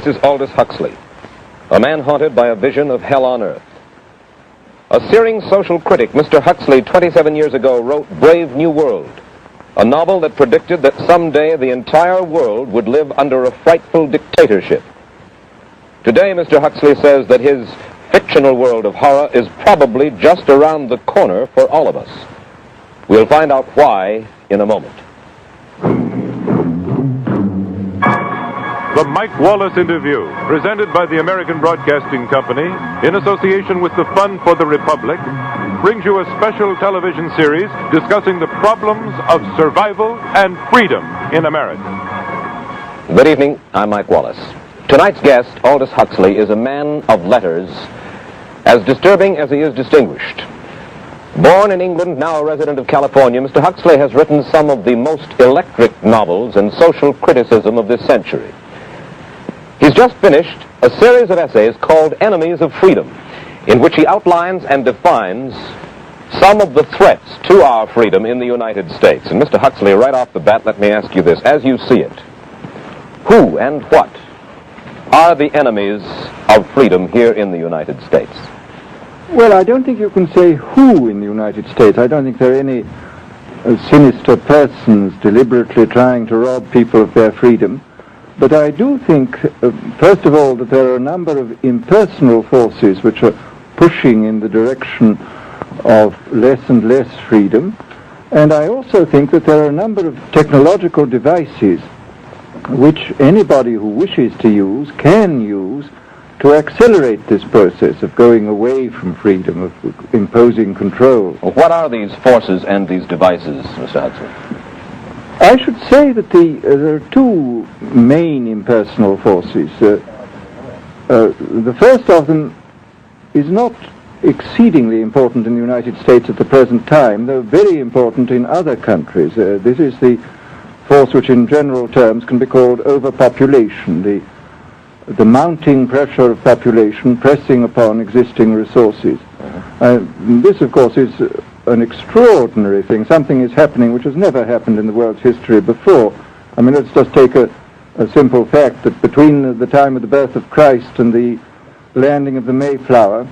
This is Aldous Huxley, a man haunted by a vision of hell on earth. A searing social critic, Mr. Huxley, 27 years ago, wrote Brave New World, a novel that predicted that someday the entire world would live under a frightful dictatorship. Today, Mr. Huxley says that his fictional world of horror is probably just around the corner for all of us. We'll find out why in a moment. The Mike Wallace Interview, presented by the American Broadcasting Company in association with the Fund for the Republic, brings you a special television series discussing the problems of survival and freedom in America. Good evening, I'm Mike Wallace. Tonight's guest, Aldous Huxley, is a man of letters, as disturbing as he is distinguished. Born in England, now a resident of California, Mr. Huxley has written some of the most electric novels and social criticism of this century. He's just finished a series of essays called Enemies of Freedom, in which he outlines and defines some of the threats to our freedom in the United States. And Mr. Huxley, right off the bat, let me ask you this. As you see it, who and what are the enemies of freedom here in the United States? Well, I don't think you can say who in the United States. I don't think there are any sinister persons deliberately trying to rob people of their freedom. But I do think, first of all, that there are a number of impersonal forces which are pushing in the direction of less and less freedom. And I also think that there are a number of technological devices which anybody who wishes to use can use to accelerate this process of going away from freedom, of imposing control. What are these forces and these devices, Mr. Huxley? I should say that there are two main impersonal forces. The first of them is not exceedingly important in the United States at the present time, though very important in other countries. This is the force which in general terms can be called overpopulation, the mounting pressure of population pressing upon existing resources. This, of course, is an extraordinary thing. Something is happening which has never happened in the world's history before. I mean, let's just take a simple fact that between the time of the birth of Christ and the landing of the Mayflower,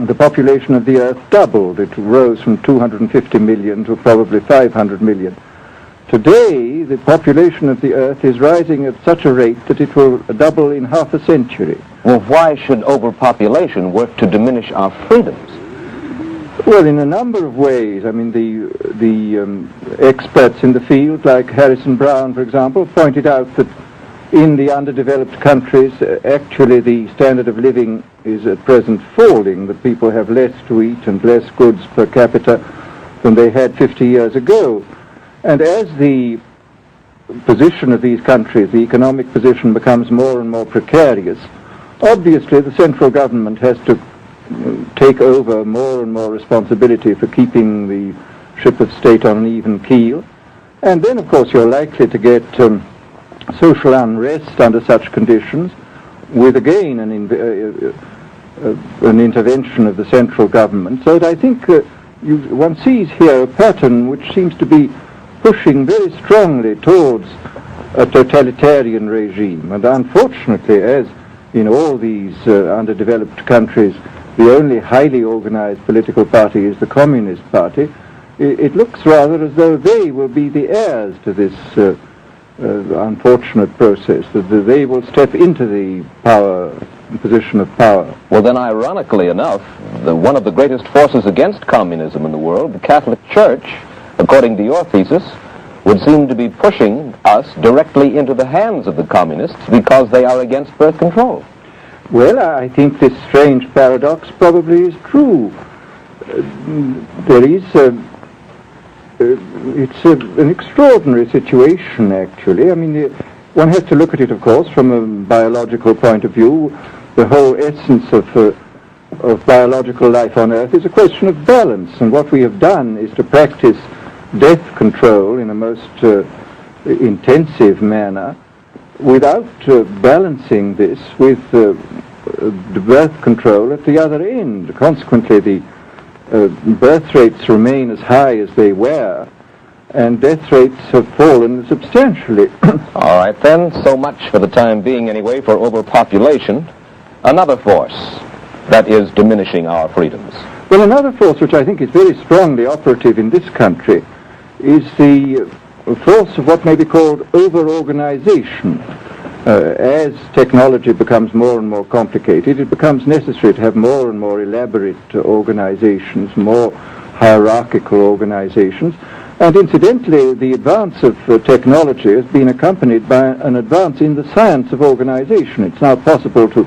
the population of the Earth doubled. It rose from 250 million to probably 500 million. Today, the population of the Earth is rising at such a rate that it will double in half a century. Well, why should overpopulation work to diminish our freedoms? Well, in a number of ways. I mean, the experts in the field, like Harrison Brown, for example, pointed out that in the underdeveloped countries, actually the standard of living is at present falling, that people have less to eat and less goods per capita than they had 50 years ago. And as the position of these countries, the economic position, becomes more and more precarious, obviously the central government has to take over more and more responsibility for keeping the ship of state on an even keel. And then, of course, you're likely to get social unrest under such conditions, with again an intervention of the central government. So that I think one sees here a pattern which seems to be pushing very strongly towards a totalitarian regime. And unfortunately, as in all these underdeveloped countries, the only highly organized political party is the Communist Party, it looks rather as though they will be the heirs to this unfortunate process, that they will step into the position of power. Well, then, ironically enough, one of the greatest forces against communism in the world, the Catholic Church, according to your thesis, would seem to be pushing us directly into the hands of the communists because they are against birth control. Well, I think this strange paradox probably is true. There is it's an extraordinary situation, actually. I mean, one has to look at it, of course, from a biological point of view. The whole essence of biological life on Earth is a question of balance, and what we have done is to practice death control in a most intensive manner without balancing this with the birth control at the other end. Consequently, the birth rates remain as high as they were, and death rates have fallen substantially. All right, then, so much for the time being anyway for overpopulation. Another force that is diminishing our freedoms. Well, another force which I think is very strongly operative in this country is the force of what may be called over-organization. As technology becomes more and more complicated, it becomes necessary to have more and more elaborate organizations, more hierarchical organizations. And incidentally, the advance of technology has been accompanied by an advance in the science of organization. It's now possible to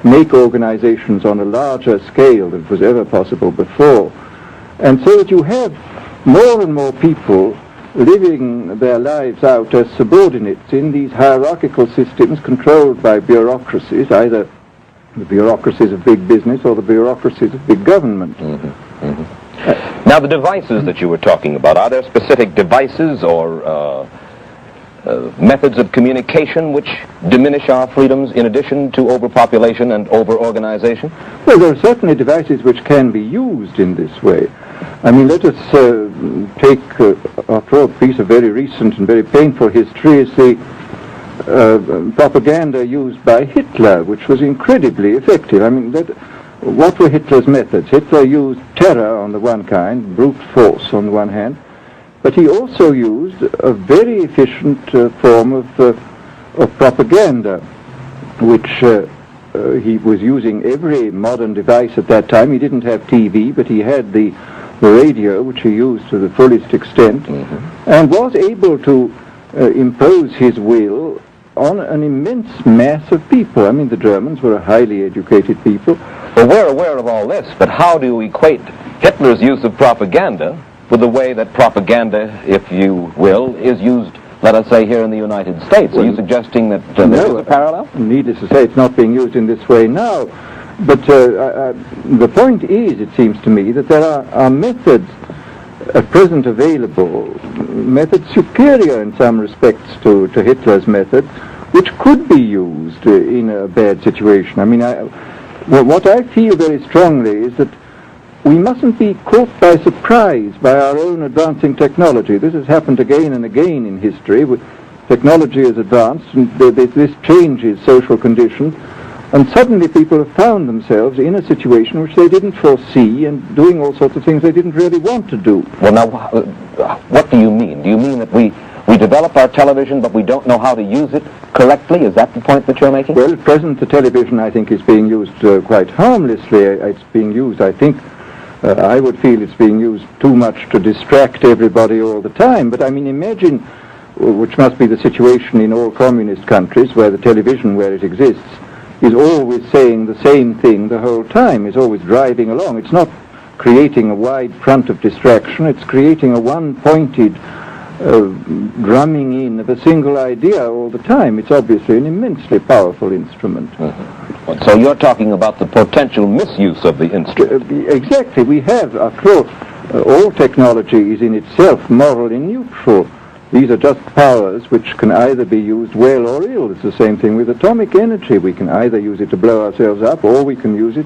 make organizations on a larger scale than was ever possible before. And so that you have more and more people living their lives out as subordinates in these hierarchical systems controlled by bureaucracies, either the bureaucracies of big business or the bureaucracies of big government. Now, the devices that you were talking about, are there specific devices or methods of communication which diminish our freedoms in addition to overpopulation and over-organization? Well, there are certainly devices which can be used in this way. I mean, let us take, after all, a piece of very recent and very painful history is the propaganda used by Hitler, which was incredibly effective. I mean, what were Hitler's methods? Hitler used terror on the one kind, brute force on the one hand, but he also used a very efficient form of propaganda, which he was using every modern device at that time. He didn't have TV, but he had the radio, which he used to the fullest extent, and was able to impose his will on an immense mass of people. I mean, the Germans were a highly educated people. Well, we're aware of all this, but how do you equate Hitler's use of propaganda with the way that propaganda, if you will, is used, let us say, here in the United States? Are you suggesting that there is a parallel? Needless to say, it's not being used in this way now. But the point is, it seems to me, that there are methods at present available, methods superior in some respects to Hitler's methods, which could be used in a bad situation. I mean, what I feel very strongly is that we mustn't be caught by surprise by our own advancing technology. This has happened again and again in history. Technology has advanced, and this changes social conditions, and suddenly people have found themselves in a situation which they didn't foresee and doing all sorts of things they didn't really want to do. Well, now, what do you mean? Do you mean that we develop our television, but we don't know how to use it correctly? Is that the point that you're making? Well, at present, the television, I think, is being used quite harmlessly. It's being used, I think, I would feel it's being used too much to distract everybody all the time. But, I mean, imagine, which must be the situation in all communist countries, where the television, where it exists, is always saying the same thing the whole time, is always driving along. It's not creating a wide front of distraction, it's creating a one-pointed drumming in of a single idea all the time. It's obviously an immensely powerful instrument. So you're talking about the potential misuse of the instrument. Exactly. We have, after all technology is in itself morally neutral. These are just powers which can either be used well or ill. It's the same thing with atomic energy. We can either use it to blow ourselves up, or we can use it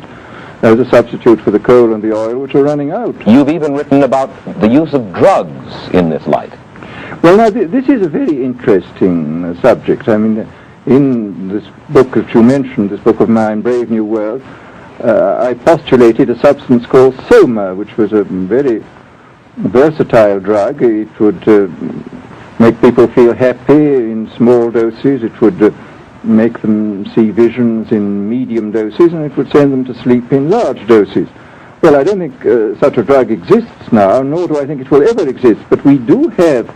as a substitute for the coal and the oil which are running out. You've even written about the use of drugs in this light. Well, now, this is a very interesting subject. I mean, in this book that you mentioned, this book of mine, Brave New World, I postulated a substance called soma, which was a very versatile drug. It would make people feel happy in small doses. It would make them see visions in medium doses, and it would send them to sleep in large doses. Well, I don't think such a drug exists now, nor do I think it will ever exist, but we do have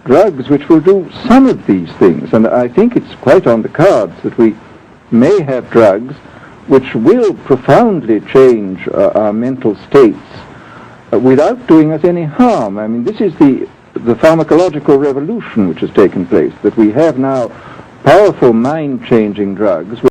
drugs which will do some of these things, and I think it's quite on the cards that we may have drugs which will profoundly change our mental states without doing us any harm. I mean, this is the pharmacological revolution which has taken place, that we have now powerful mind-changing drugs